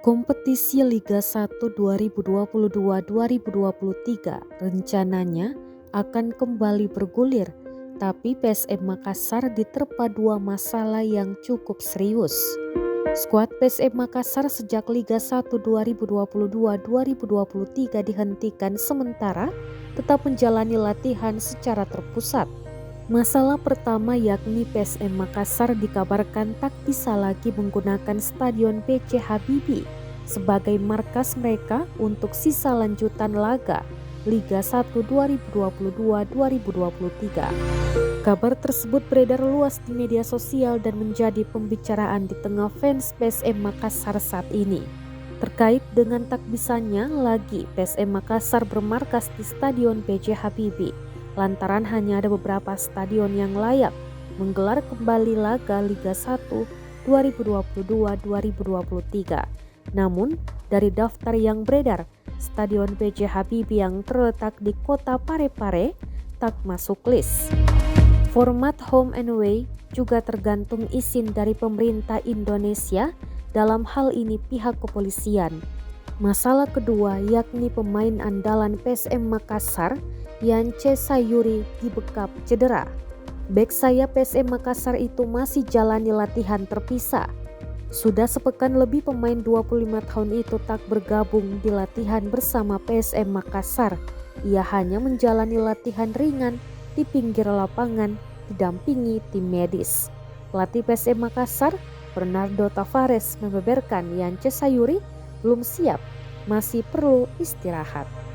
Kompetisi Liga 1 2022-2023 rencananya akan kembali bergulir, tapi PSM Makassar diterpa dua masalah yang cukup serius. Skuad PSM Makassar sejak Liga 1 2022-2023 dihentikan sementara tetap menjalani latihan secara terpusat. Masalah pertama yakni PSM Makassar dikabarkan tak bisa lagi menggunakan Stadion B.J. Habibie sebagai markas mereka untuk sisa lanjutan laga Liga 1 2022-2023. Kabar tersebut beredar luas di media sosial dan menjadi pembicaraan di tengah fans PSM Makassar saat ini. Terkait dengan tak bisanya lagi PSM Makassar bermarkas di Stadion B.J. Habibie lantaran hanya ada beberapa stadion yang layak menggelar kembali laga Liga 1 2022-2023. Namun, dari daftar yang beredar, Stadion B.J. Habibie yang terletak di kota Parepare tak masuk list. Format home and away juga tergantung izin dari pemerintah Indonesia, dalam hal ini pihak kepolisian. Masalah kedua yakni pemain andalan PSM Makassar Yance Sayuri dibekap cedera. Bek sayap PSM Makassar itu masih jalani latihan terpisah. Sudah sepekan lebih pemain 25 tahun itu tak bergabung di latihan bersama PSM Makassar. Ia hanya menjalani latihan ringan di pinggir lapangan didampingi tim medis. Pelatih PSM Makassar, Bernardo Tavares, membeberkan Yance Sayuri belum siap, masih perlu istirahat.